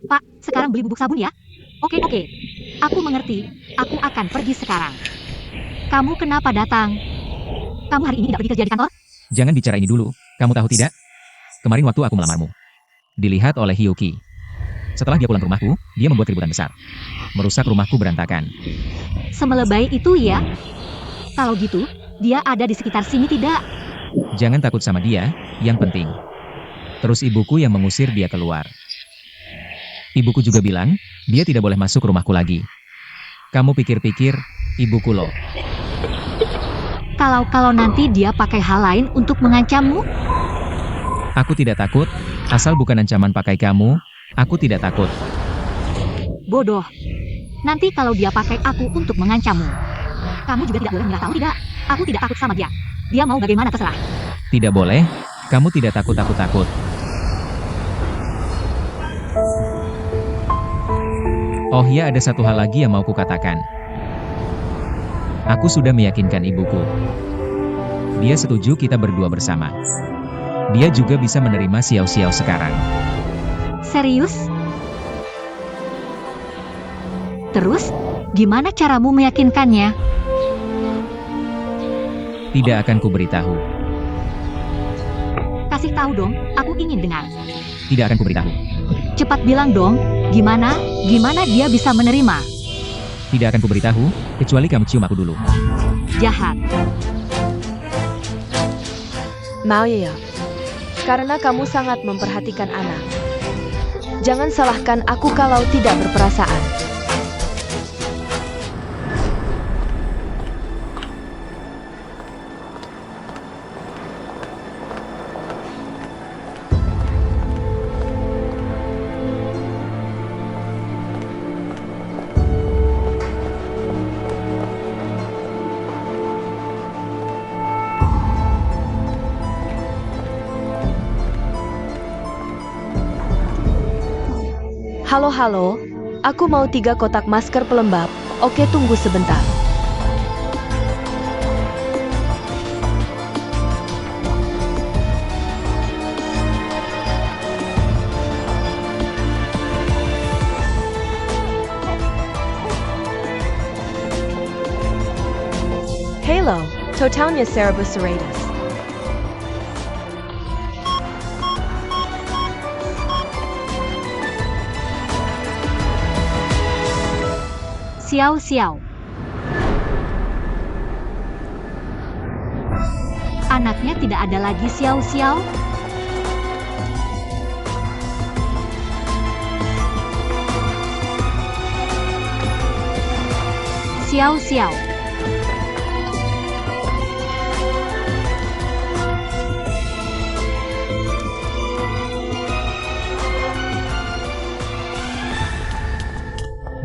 Pak, sekarang beli bubuk sabun ya? Oke, oke. Aku mengerti. Aku akan pergi sekarang. Kamu kenapa datang? Kamu hari ini tidak pergi kerja di kantor? Jangan bicara ini dulu. Kamu tahu tidak? Kemarin waktu aku melamarmu, dilihat oleh Hyuki. Setelah dia pulang ke rumahku, dia membuat keributan besar. Merusak rumahku berantakan. Semelebay itu ya? Kalau gitu, dia ada di sekitar sini tidak? Jangan takut sama dia, yang penting. Terus ibuku yang mengusir dia keluar. Ibuku juga bilang, dia tidak boleh masuk rumahku lagi. Kamu pikir-pikir, ibuku loh. Kalau nanti dia pakai hal lain untuk mengancammu? Aku tidak takut, asal bukan ancaman pakai kamu, aku tidak takut. Bodoh. Nanti kalau dia pakai aku untuk mengancammu, kamu juga tidak boleh menyerah, tahu tidak? Aku tidak takut sama dia. Dia mau bagaimana terserah. Tidak boleh, kamu tidak takut. Oh ya, ada satu hal lagi yang mau kukatakan. Aku sudah meyakinkan ibuku. Dia setuju kita berdua bersama. Dia juga bisa menerima Xiao sekarang. Serius? Terus, gimana caramu meyakinkannya? Tidak akan kuberitahu. Kasih tahu dong, aku ingin dengar. Tidak akan kuberitahu. Cepat bilang dong, gimana dia bisa menerima? Tidak akan kuberitahu, kecuali kamu cium aku dulu. Jahat. Maoya, karena kamu sangat memperhatikan anak. Jangan salahkan aku kalau tidak berperasaan. Halo, aku mau 3 kotak masker pelembab. Oke, tunggu sebentar. Halo, totalnya Cerebus serratus. Xiao. Anaknya tidak ada lagi Xiao. Xiao.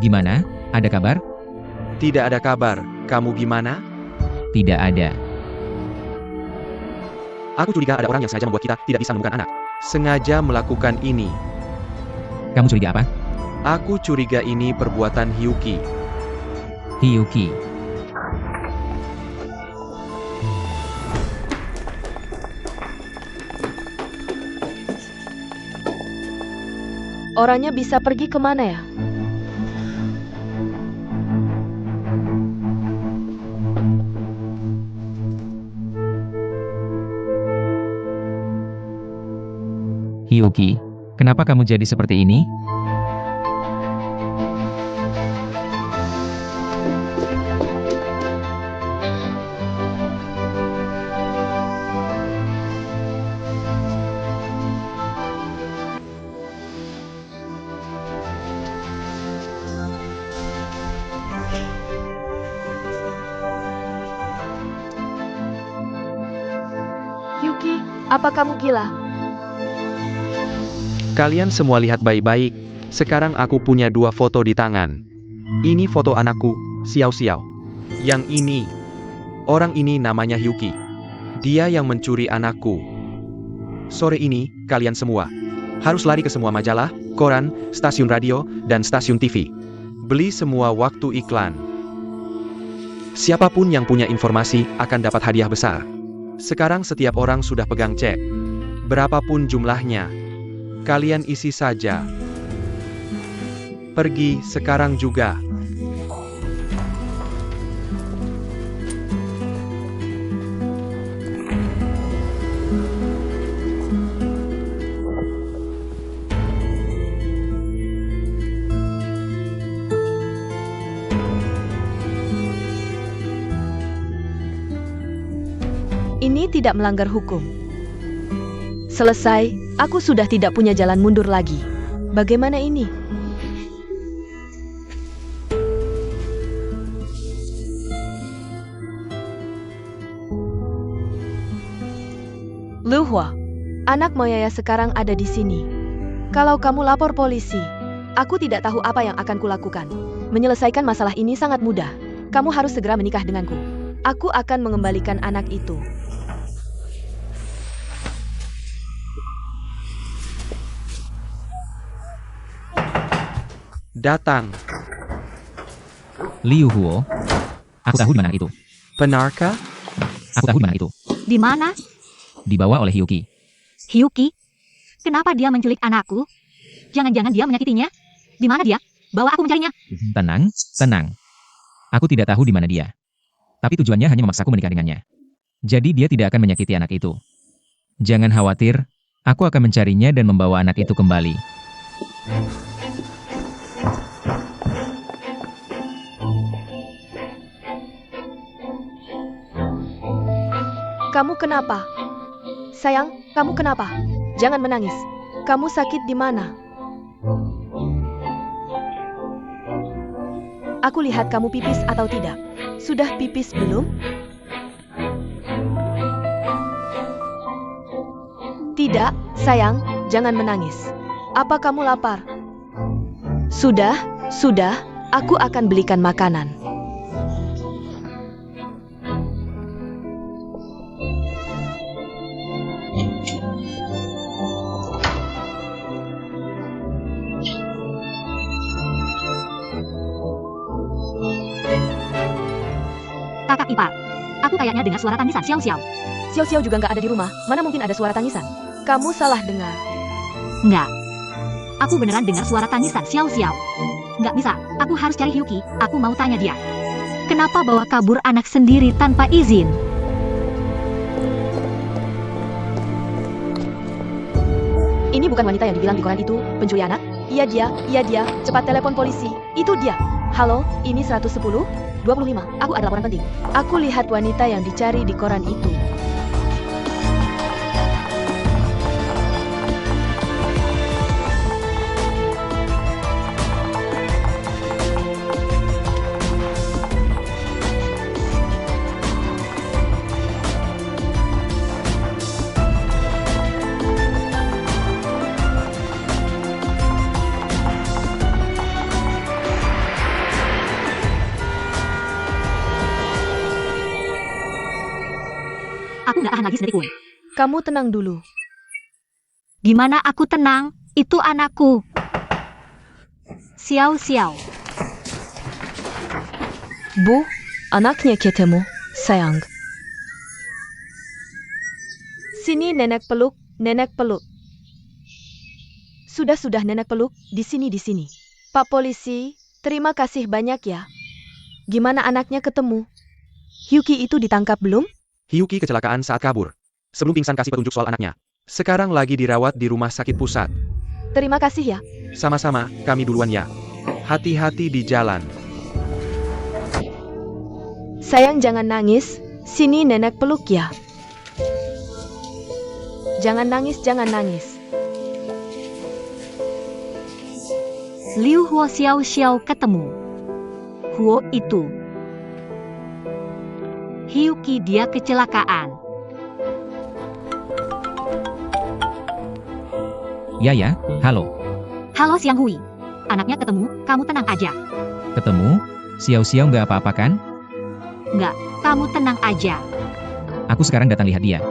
Gimana? Ada kabar? Tidak ada kabar. Kamu gimana? Tidak ada. Aku curiga ada orang yang sengaja membuat kita tidak bisa menemukan anak. Sengaja melakukan ini. Kamu curiga apa? Aku curiga ini perbuatan Hyuki. Hyuki. Orangnya bisa pergi kemana ya? Hyuki, kenapa kamu jadi seperti ini? Hyuki, apa kamu gila? Kalian semua lihat baik-baik. Sekarang aku punya 2 foto di tangan. Ini foto anakku, Xiao. Yang ini. Orang ini namanya Hyuki. Dia yang mencuri anakku. Sore ini, kalian semua harus lari ke semua majalah, koran, stasiun radio, dan stasiun TV. Beli semua waktu iklan. Siapapun yang punya informasi akan dapat hadiah besar. Sekarang setiap orang sudah pegang cek. Berapapun jumlahnya, kalian isi saja. Pergi sekarang juga. Ini tidak melanggar hukum. Selesai, aku sudah tidak punya jalan mundur lagi. Bagaimana ini? Lu Hua, anak Moyaya sekarang ada di sini. Kalau kamu lapor polisi, aku tidak tahu apa yang akan kulakukan. Menyelesaikan masalah ini sangat mudah. Kamu harus segera menikah denganku. Aku akan mengembalikan anak itu. Datang. Liu Huo. Aku tahu di mana itu. Benarkah? Aku tahu di mana itu. Di mana? Dibawa oleh Hyuki. Hyuki? Kenapa dia menculik anakku? Jangan-jangan dia menyakitinya? Di mana dia? Bawa aku mencarinya. Tenang, tenang. Aku tidak tahu di mana dia. Tapi tujuannya hanya memaksaku menikah dengannya. Jadi dia tidak akan menyakiti anak itu. Jangan khawatir, aku akan mencarinya dan membawa anak itu kembali. Kamu kenapa? Sayang, kamu kenapa? Jangan menangis. Kamu sakit di mana? Aku lihat kamu pipis atau tidak. Sudah pipis belum? Tidak, sayang, jangan menangis. Apa kamu lapar? Sudah, aku akan belikan makanan. Kakak ipar. Aku kayaknya dengar suara tangisan Xiao-Xiao. Xiao-Xiao juga nggak ada di rumah, mana mungkin ada suara tangisan? Kamu salah dengar. Enggak. Aku beneran dengar suara tangisan Xiao-Xiao. Enggak bisa, aku harus cari Hyuki. Aku mau tanya dia. Kenapa bawa kabur anak sendiri tanpa izin? Ini bukan wanita yang dibilang di koran itu, pencuri anak? Iya dia, cepat telepon polisi. Itu dia. Halo, ini 110? 25, aku ada laporan penting. Aku lihat wanita yang dicari di koran itu. Aku nggak tahan lagi sendiriku. Kamu tenang dulu. Gimana aku tenang? Itu anakku. Xiao-Xiao. Bu, anaknya ketemu, sayang. Sini nenek peluk, nenek peluk. Sudah nenek peluk, di sini. Pak polisi, terima kasih banyak ya. Gimana anaknya ketemu? Hyuki itu ditangkap belum? Hyuki kecelakaan saat kabur. Sebelum pingsan kasih petunjuk soal anaknya. Sekarang lagi dirawat di rumah sakit pusat. Terima kasih ya. Sama-sama, kami duluan ya. Hati-hati di jalan. Sayang jangan nangis, sini nenek peluk ya. Jangan nangis. Liu Huo Xiao-Xiao ketemu. Huo itu. Hyuki dia kecelakaan. Ya, halo. Halo Xiang Hui. Anaknya ketemu, kamu tenang aja. Ketemu? Xiao-Xiao nggak apa-apa kan? Nggak, kamu tenang aja. Aku sekarang datang lihat dia.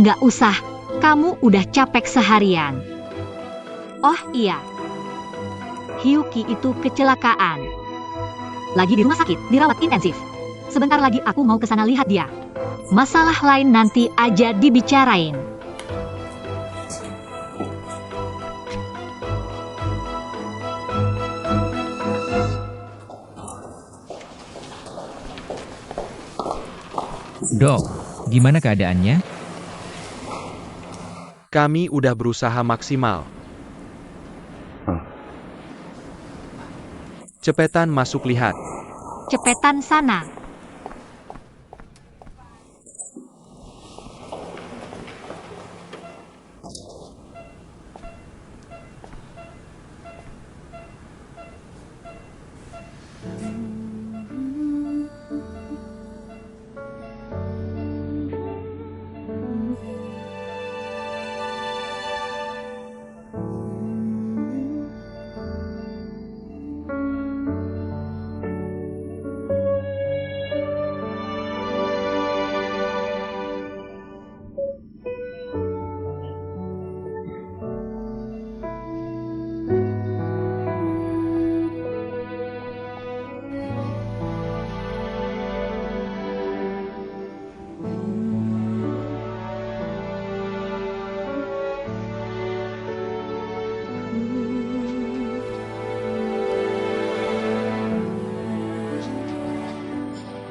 Nggak usah, kamu udah capek seharian. Oh iya. Hyuki itu kecelakaan. Lagi di rumah sakit, dirawat intensif. Sebentar lagi aku mau ke sana lihat dia. Masalah lain nanti aja dibicarain. Dok, gimana keadaannya? Kami udah berusaha maksimal. Cepetan masuk lihat. Cepetan sana.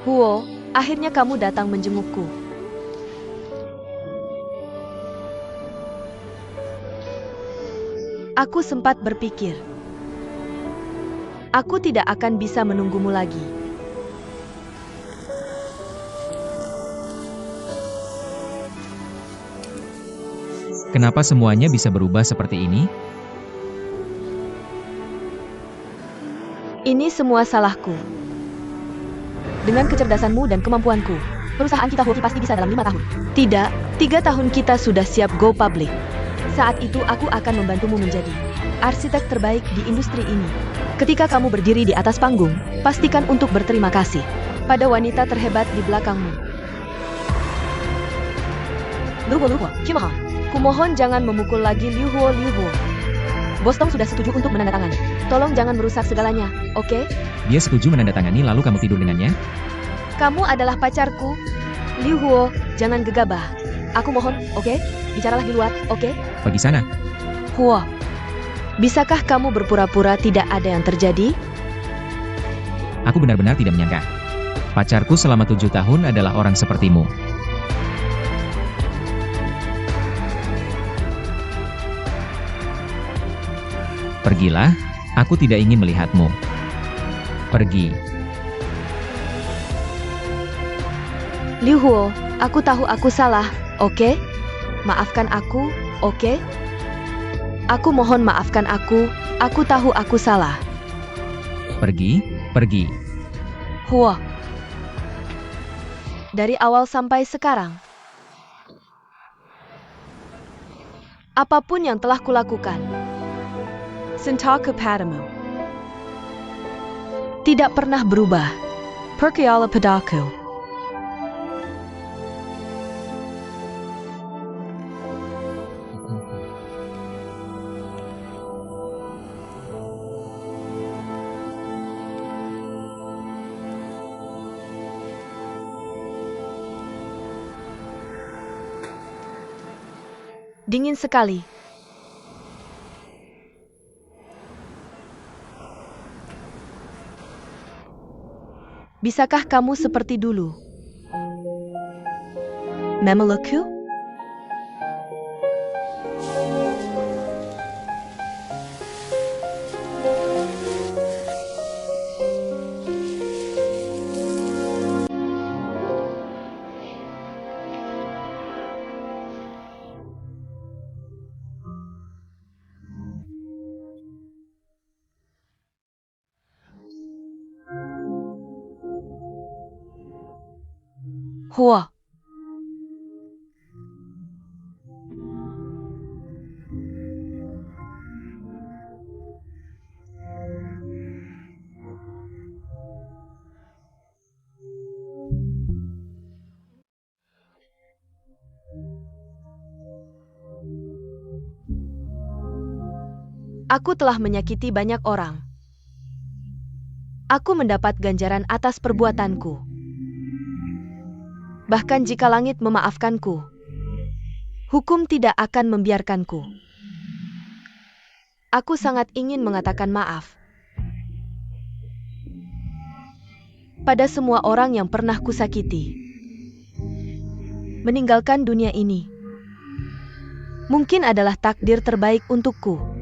Huo, akhirnya kamu datang menjengukku. Aku sempat berpikir, aku tidak akan bisa menunggumu lagi. Kenapa semuanya bisa berubah seperti ini? Ini semua salahku. Dengan kecerdasanmu dan kemampuanku, perusahaan kita Huoki pasti bisa dalam 5 tahun. Tidak, 3 tahun kita sudah siap go public. Saat itu aku akan membantumu menjadi arsitek terbaik di industri ini. Ketika kamu berdiri di atas panggung, pastikan untuk berterima kasih pada wanita terhebat di belakangmu. Liu Huo, Cimaha. Kumohon jangan memukul lagi Liu Huo. Bos Tong sudah setuju untuk menandatangani. Tolong jangan merusak segalanya, oke? Dia setuju menandatangani lalu kamu tidur dengannya? Kamu adalah pacarku. Liu Huo, jangan gegabah. Aku mohon, oke? Bicaralah di luar, oke? Pergi sana. Huo, bisakah kamu berpura-pura tidak ada yang terjadi? Aku benar-benar tidak menyangka. Pacarku selama 7 tahun adalah orang sepertimu. Pergilah, aku tidak ingin melihatmu. Pergi. Liu Huo, aku tahu aku salah, oke? Maafkan aku, oke? Aku mohon maafkan aku tahu aku salah. Pergi, pergi. Huo. Dari awal sampai sekarang, apapun yang telah kulakukan, Sintaku padamu tidak pernah berubah. Percaya padaku. Dingin sekali. Bisakah kamu seperti dulu? Memelukku? Huo. Aku telah menyakiti banyak orang. Aku mendapat ganjaran atas perbuatanku. Bahkan jika langit memaafkanku, hukum tidak akan membiarkanku. Aku sangat ingin mengatakan maaf pada semua orang yang pernah kusakiti. meninggalkan dunia ini. Mungkin adalah takdir terbaik untukku.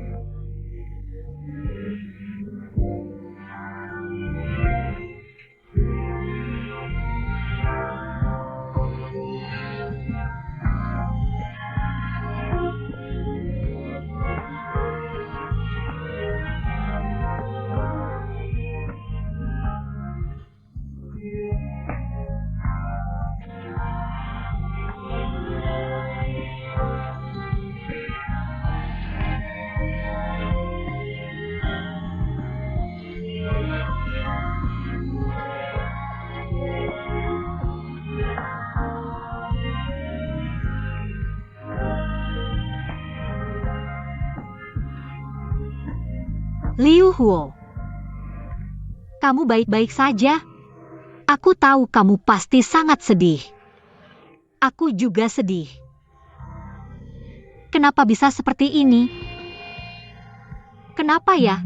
Liu Huo, kamu baik-baik saja? Aku tahu kamu pasti sangat sedih. Aku juga sedih. Kenapa bisa seperti ini? Kenapa ya?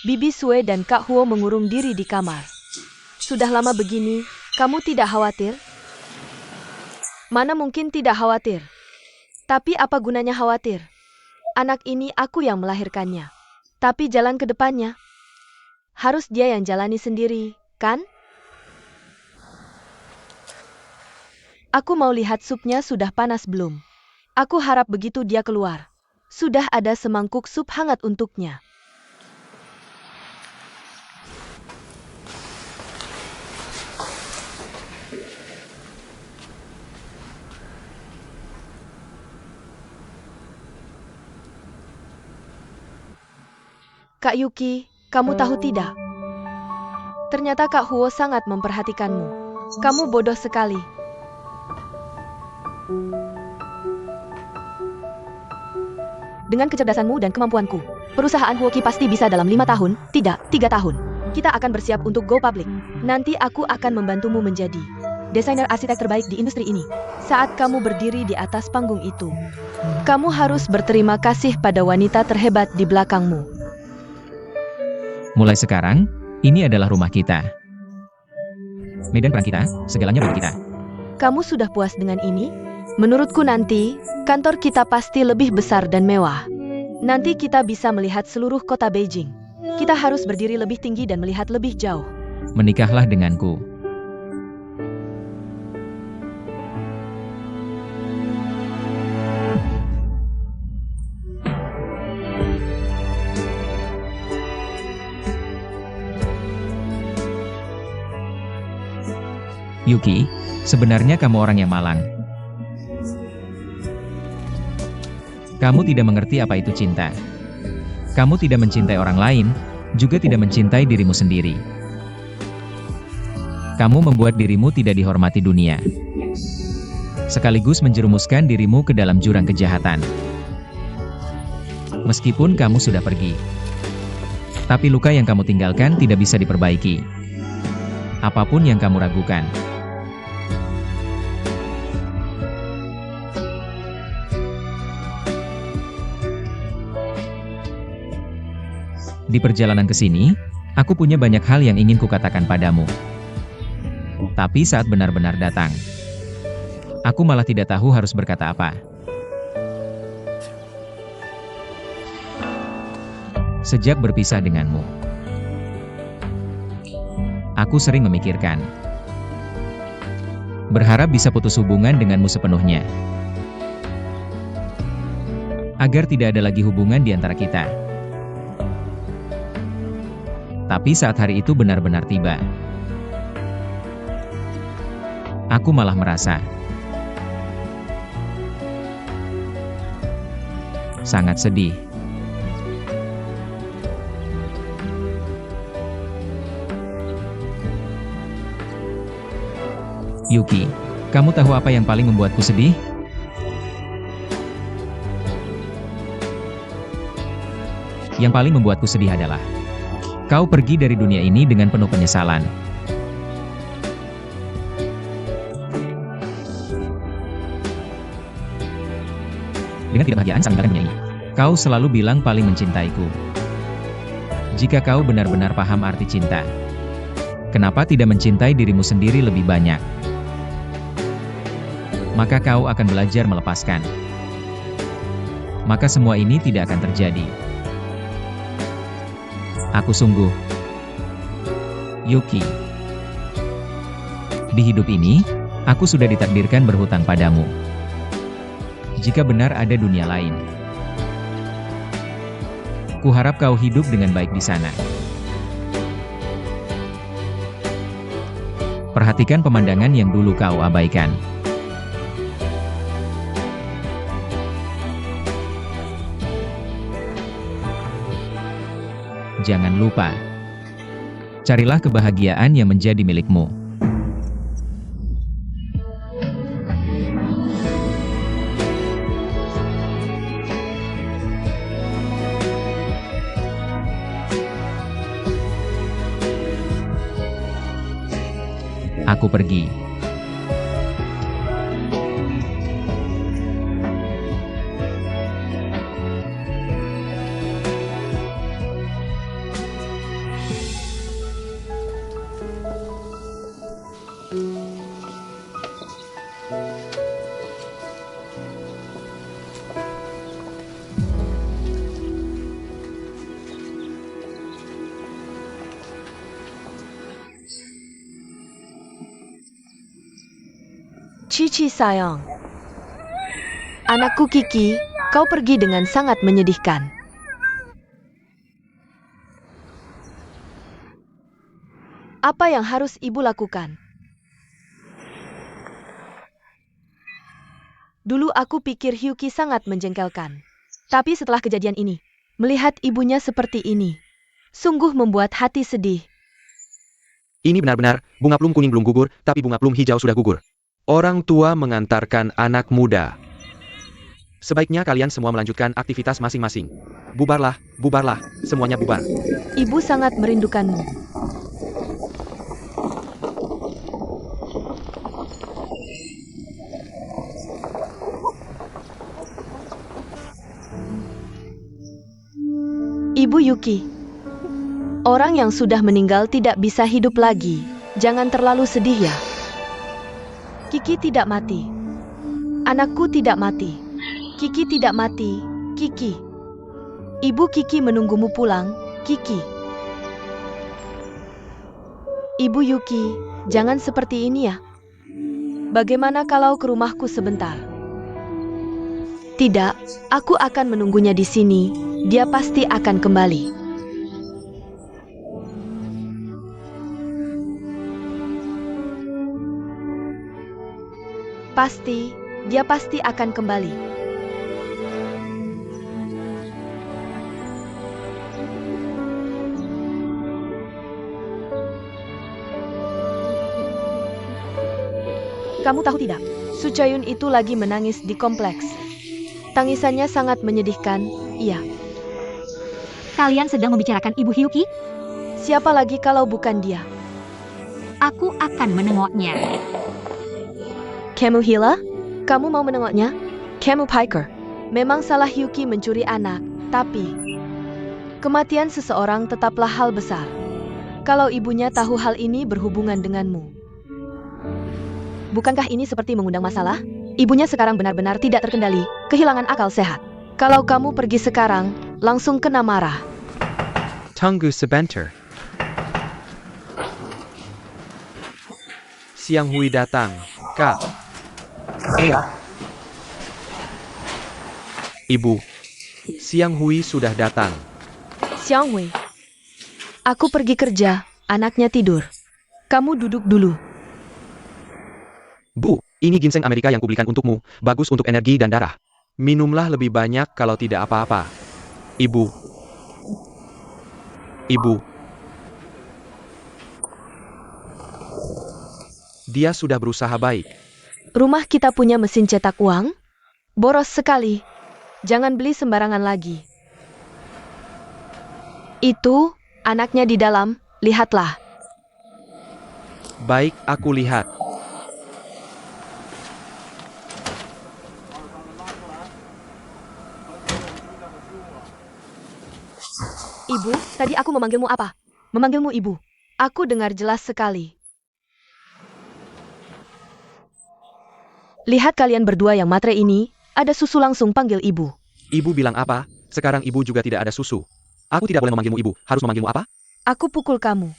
Bibi Sue dan Kak Huo mengurung diri di kamar. Sudah lama begini, kamu tidak khawatir? Mana mungkin tidak khawatir. Tapi apa gunanya khawatir? Anak ini aku yang melahirkannya. Tapi jalan ke depannya, harus dia yang jalani sendiri, kan? Aku mau lihat supnya sudah panas belum. Aku harap begitu dia keluar, sudah ada semangkuk sup hangat untuknya. Kak Yuki, kamu tahu tidak? Ternyata Kak Huo sangat memperhatikanmu. Kamu bodoh sekali. Dengan kecerdasanmu dan kemampuanku, perusahaan Huoki pasti bisa dalam 5 tahun, tidak, 3 tahun. Kita akan bersiap untuk go public. Nanti aku akan membantumu menjadi desainer arsitek terbaik di industri ini. Saat kamu berdiri di atas panggung itu, kamu harus berterima kasih pada wanita terhebat di belakangmu. Mulai sekarang, ini adalah rumah kita. Medan perang kita, segalanya bagi kita. Kamu sudah puas dengan ini? Menurutku nanti, kantor kita pasti lebih besar dan mewah. Nanti kita bisa melihat seluruh kota Beijing. Kita harus berdiri lebih tinggi dan melihat lebih jauh. Menikahlah denganku. Yuki, sebenarnya kamu orang yang malang. Kamu tidak mengerti apa itu cinta. Kamu tidak mencintai orang lain, juga tidak mencintai dirimu sendiri. Kamu membuat dirimu tidak dihormati dunia, sekaligus menjerumuskan dirimu ke dalam jurang kejahatan. Meskipun kamu sudah pergi, tapi luka yang kamu tinggalkan tidak bisa diperbaiki. Apapun yang kamu ragukan, di perjalanan ke sini, aku punya banyak hal yang ingin kukatakan padamu. Tapi saat benar-benar datang, aku malah tidak tahu harus berkata apa. Sejak berpisah denganmu, aku sering memikirkan, berharap bisa putus hubungan denganmu sepenuhnya, agar tidak ada lagi hubungan di antara kita. Tapi saat hari itu benar-benar tiba, aku malah merasa sangat sedih. Yuki, kamu tahu apa yang paling membuatku sedih? Yang paling membuatku sedih adalah kau pergi dari dunia ini dengan penuh penyesalan. Dengan ketidakbahagiaan saling menyayangi. Kau selalu bilang paling mencintaiku. Jika kau benar-benar paham arti cinta, kenapa tidak mencintai dirimu sendiri lebih banyak? Maka kau akan belajar melepaskan. Maka semua ini tidak akan terjadi. Aku sungguh, Yuki. Di hidup ini, aku sudah ditakdirkan berhutang padamu. Jika benar ada dunia lain, kuharap kau hidup dengan baik di sana. Perhatikan pemandangan yang dulu kau abaikan. Jangan lupa, carilah kebahagiaan yang menjadi milikmu. Aku pergi. Cici sayang. Anakku Kiki, kau pergi dengan sangat menyedihkan. Apa yang harus ibu lakukan? Dulu aku pikir Hyuki sangat menjengkelkan. Tapi setelah kejadian ini, melihat ibunya seperti ini, sungguh membuat hati sedih. Ini benar-benar, bunga plum kuning belum gugur, tapi bunga plum hijau sudah gugur. Orang tua mengantarkan anak muda. Sebaiknya kalian semua melanjutkan aktivitas masing-masing. Bubarlah, bubarlah, semuanya bubar. Ibu sangat merindukanmu. Ibu Yuki. Orang yang sudah meninggal tidak bisa hidup lagi. Jangan terlalu sedih ya. Kiki tidak mati. Anakku tidak mati. Kiki tidak mati. Kiki. Ibu Kiki menunggumu pulang, Kiki. Ibu Yuki, jangan seperti ini ya. Bagaimana kalau ke rumahku sebentar? Tidak, aku akan menunggunya di sini. Dia pasti akan kembali. Dia pasti akan kembali. Kamu tahu tidak, Suchayun itu lagi menangis di kompleks. Tangisannya sangat menyedihkan, iya. Kalian sedang membicarakan Ibu Hyuki? Siapa lagi kalau bukan dia? Aku akan menengoknya. Kamu Hila? Kamu mau menengoknya? Kamu Piker. Memang salah Hyuki mencuri anak, tapi kematian seseorang tetaplah hal besar. Kalau ibunya tahu hal ini berhubungan denganmu. Bukankah ini seperti mengundang masalah? Ibunya sekarang benar-benar tidak terkendali, kehilangan akal sehat. Kalau kamu pergi sekarang, langsung kena marah. Tunggu sebentar. Siang Hui datang, Kak. Iya, Ibu, Siang Hui sudah datang. Xiang Hui. Aku pergi kerja, anaknya tidur. Kamu duduk dulu. Bu, ini ginseng Amerika yang kubelikan untukmu, bagus untuk energi dan darah. Minumlah lebih banyak kalau tidak apa-apa. Ibu. Ibu. Dia sudah berusaha baik. Rumah kita punya mesin cetak uang? Boros sekali. Jangan beli sembarangan lagi. Itu, anaknya di dalam, lihatlah. Baik, aku lihat. Ibu, tadi aku memanggilmu apa? Memanggilmu ibu. Aku dengar jelas sekali. Lihat kalian berdua yang matre ini, ada susu langsung panggil ibu. Ibu bilang apa? Sekarang ibu juga tidak ada susu. Aku tidak boleh memanggilmu ibu. Harus memanggilmu apa? Aku pukul kamu.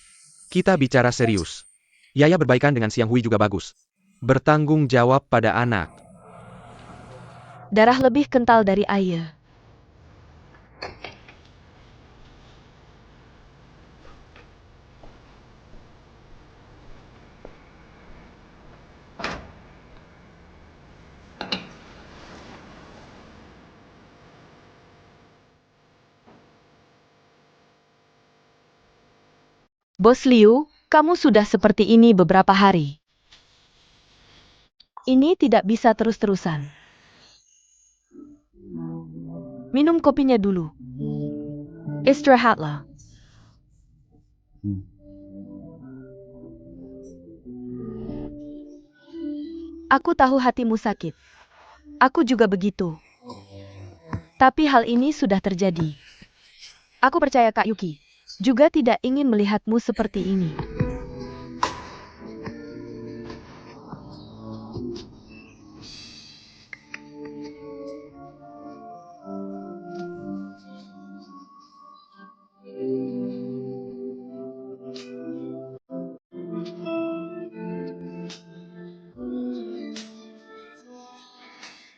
Kita bicara serius. Yaya berbaikan dengan Siang Hui juga bagus. Bertanggung jawab pada anak. Darah lebih kental dari air. Bos Liu, kamu sudah seperti ini beberapa hari. Ini tidak bisa terus-terusan. Minum kopinya dulu. Istirahatlah. Aku tahu hatimu sakit. Aku juga begitu. Tapi hal ini sudah terjadi. Aku percaya Kak Yuki juga tidak ingin melihatmu seperti ini.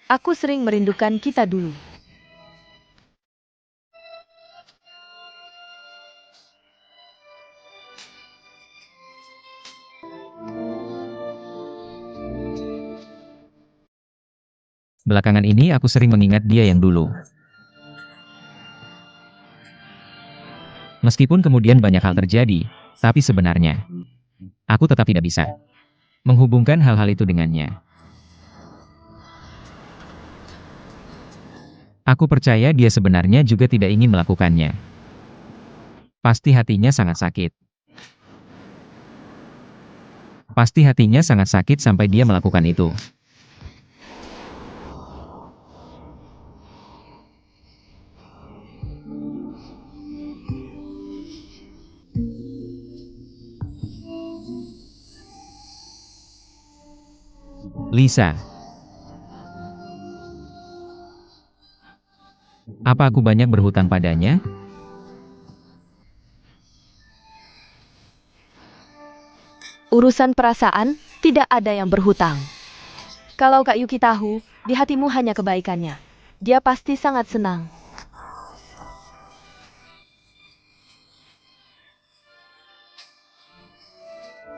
Aku sering merindukan kita dulu. Belakangan ini aku sering mengingat dia yang dulu. Meskipun kemudian banyak hal terjadi, tapi sebenarnya, aku tetap tidak bisa menghubungkan hal-hal itu dengannya. Aku percaya dia sebenarnya juga tidak ingin melakukannya. Pasti hatinya sangat sakit. Pasti hatinya sangat sakit sampai dia melakukan itu. Lisa. Apa aku banyak berhutang padanya? Urusan perasaan, tidak ada yang berhutang. Kalau Kak Yuki tahu, di hatimu hanya kebaikannya. Dia pasti sangat senang.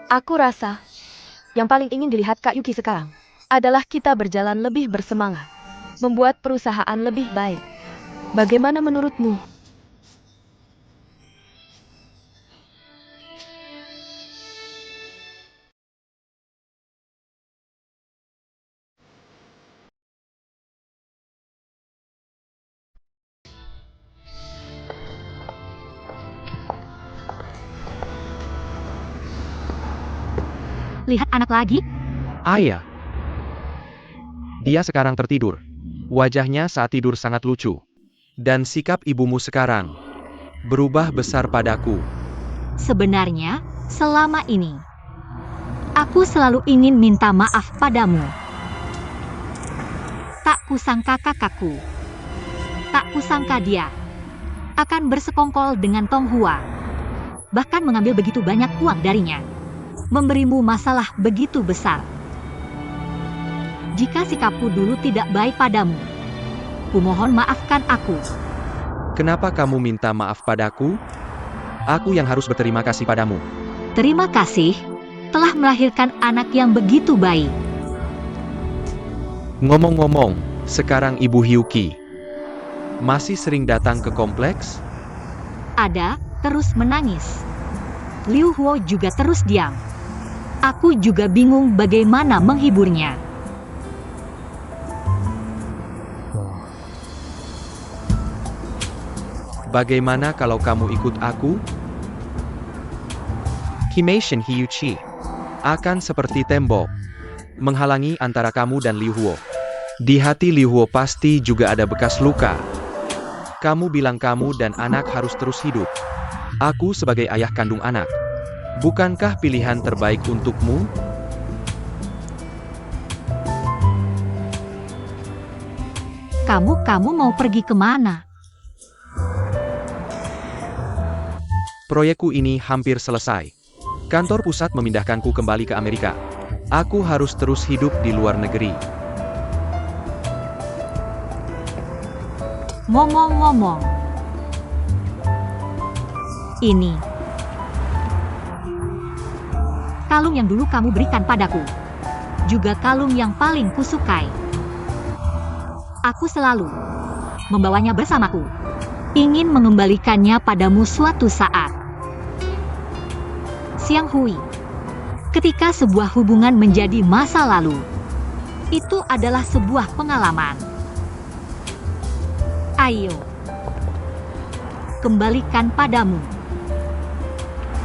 Aku rasa, yang paling ingin dilihat Kak Yuki sekarang adalah kita berjalan lebih bersemangat, membuat perusahaan lebih baik. Bagaimana menurutmu? Lihat anak lagi? Ayah. Dia sekarang tertidur. Wajahnya saat tidur sangat lucu. Dan sikap ibumu sekarang berubah besar padaku. Sebenarnya, selama ini, aku selalu ingin minta maaf padamu. Tak kusangka kakakku, tak kusangka dia akan bersekongkol dengan Tong Hua. Bahkan mengambil begitu banyak uang darinya. Memberimu masalah begitu besar. Jika sikapku dulu tidak baik padamu, kumohon maafkan aku. Kenapa kamu minta maaf padaku? Aku yang harus berterima kasih padamu. Terima kasih telah melahirkan anak yang begitu baik. Ngomong-ngomong, sekarang Ibu Hyuki masih sering datang ke kompleks? Ada, terus menangis. Liu Huo juga terus diam. Aku juga bingung bagaimana menghiburnya. Bagaimana kalau kamu ikut aku? Himation Hyuchi akan seperti tembok, menghalangi antara kamu dan Liu Huo. Di hati Liu Huo pasti juga ada bekas luka. Kamu bilang kamu dan anak harus terus hidup. Aku sebagai ayah kandung anak, bukankah pilihan terbaik untukmu? Kamu mau pergi kemana? Proyekku ini hampir selesai. Kantor pusat memindahkanku kembali ke Amerika. Aku harus terus hidup di luar negeri. Ngomong-ngomong. Ini. Kalung yang dulu kamu berikan padaku. Juga kalung yang paling kusukai. Aku selalu membawanya bersamaku. Ingin mengembalikannya padamu suatu saat. Xiang Hui. Ketika sebuah hubungan menjadi masa lalu, itu adalah sebuah pengalaman. Ayo, kembalikan padamu.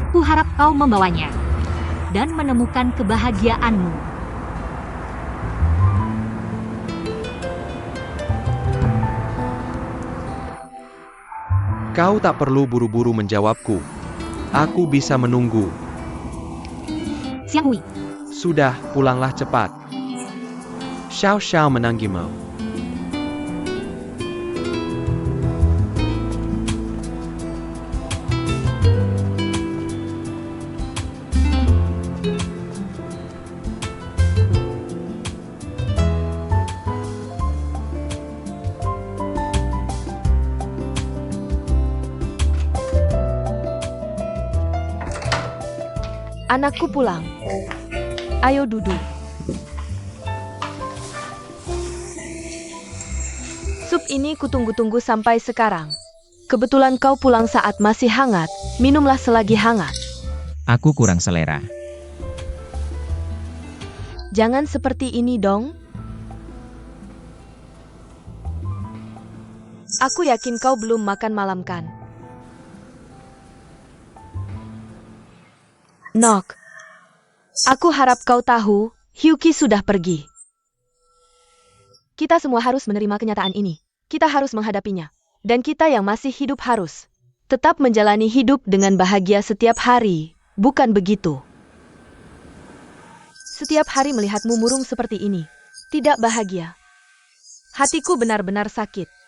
Kuharap kau membawanya dan menemukan kebahagiaanmu. Kau tak perlu buru-buru menjawabku. Aku bisa menunggu. Xiang Hui, Sudah, pulanglah cepat. Xiao Xiao menanggimu. Anakku pulang. Ayo duduk. Sup ini kutunggu-tunggu sampai sekarang. Kebetulan kau pulang saat masih hangat. Minumlah selagi hangat. Aku kurang selera. Jangan seperti ini dong. Aku yakin kau belum makan malam kan? Nok. Aku harap kau tahu, Hyuki sudah pergi. Kita semua harus menerima kenyataan ini. Kita harus menghadapinya. Dan kita yang masih hidup harus tetap menjalani hidup dengan bahagia setiap hari, bukan begitu? Setiap hari melihatmu murung seperti ini, tidak bahagia. Hatiku benar-benar sakit.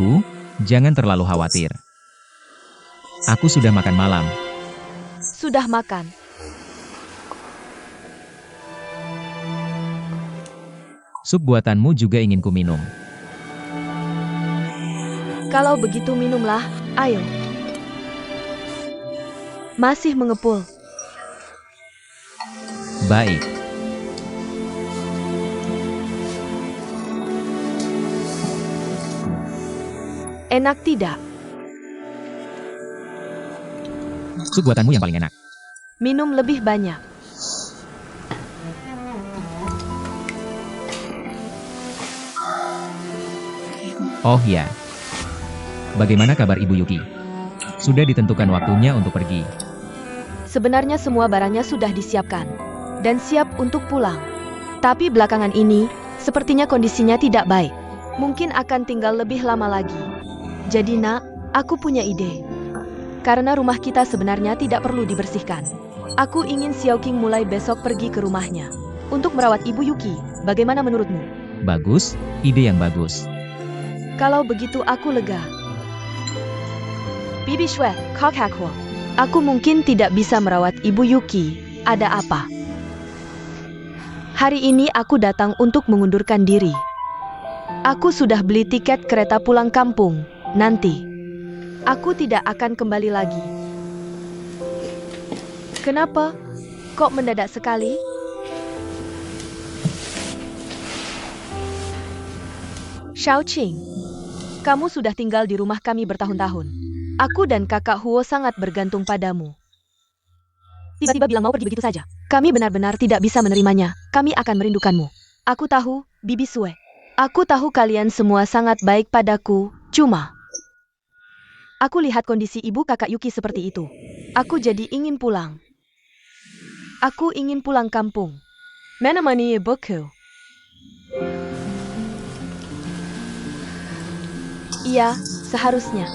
Bu, jangan terlalu khawatir. Aku sudah makan malam. Sudah makan. Sup buatanmu juga ingin ku minum. Kalau begitu minumlah, ayo. Masih mengepul. Baik. Enak tidak? Sup buatanmu yang paling enak. Minum lebih banyak. Oh ya. Bagaimana kabar Ibu Yuki? Sudah ditentukan waktunya untuk pergi. Sebenarnya semua barangnya sudah disiapkan dan siap untuk pulang. Tapi belakangan ini, sepertinya kondisinya tidak baik. Mungkin akan tinggal lebih lama lagi. Jadi nak, aku punya ide. Karena rumah kita sebenarnya tidak perlu dibersihkan. Aku ingin Xiaoqing mulai besok pergi ke rumahnya untuk merawat Ibu Yuki. Bagaimana menurutmu? Bagus, ide yang bagus. Kalau begitu aku lega. Bibi Shue, kakakku. Aku mungkin tidak bisa merawat Ibu Yuki. Ada apa? Hari ini aku datang untuk mengundurkan diri. Aku sudah beli tiket kereta pulang kampung. Nanti, aku tidak akan kembali lagi. Kenapa? Kok mendadak sekali? Xiaoqing, kamu sudah tinggal di rumah kami bertahun-tahun. Aku dan kakak Huo sangat bergantung padamu. Tiba-tiba bilang mau pergi begitu saja. Kami benar-benar tidak bisa menerimanya. Kami akan merindukanmu. Aku tahu, Bibi Sue. Aku tahu kalian semua sangat baik padaku, cuma aku lihat kondisi ibu kakak Yuki seperti itu. Aku jadi ingin pulang. Aku ingin pulang kampung. Menemani ibuku. Iya, seharusnya.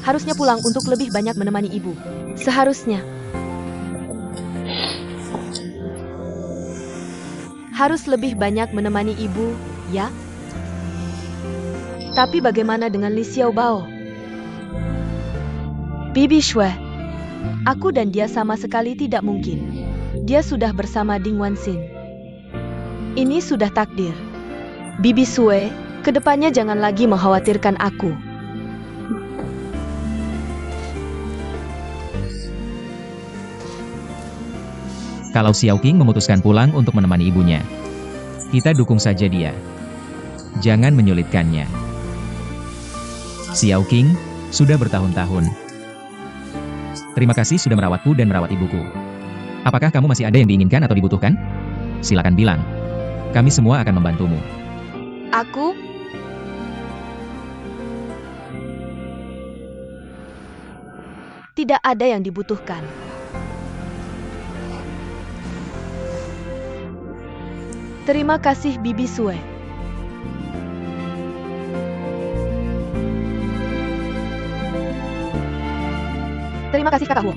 Harusnya pulang untuk lebih banyak menemani ibu. Seharusnya. Harus lebih banyak menemani ibu, ya? Tapi bagaimana dengan Li Xiaobao? Bibi Shui. Aku dan dia sama sekali tidak mungkin. Dia sudah bersama Ding Wanxin. Ini sudah takdir. Bibi Sue, kedepannya jangan lagi mengkhawatirkan aku. Kalau Xiao Qing memutuskan pulang untuk menemani ibunya, kita dukung saja dia. Jangan menyulitkannya. Xiao Qing, sudah bertahun-tahun. Terima kasih sudah merawatku dan merawat ibuku. Apakah kamu masih ada yang diinginkan atau dibutuhkan? Silakan bilang. Kami semua akan membantumu. Aku? Tidak ada yang dibutuhkan. Terima kasih Bibi Sue. Terima kasih kakakku.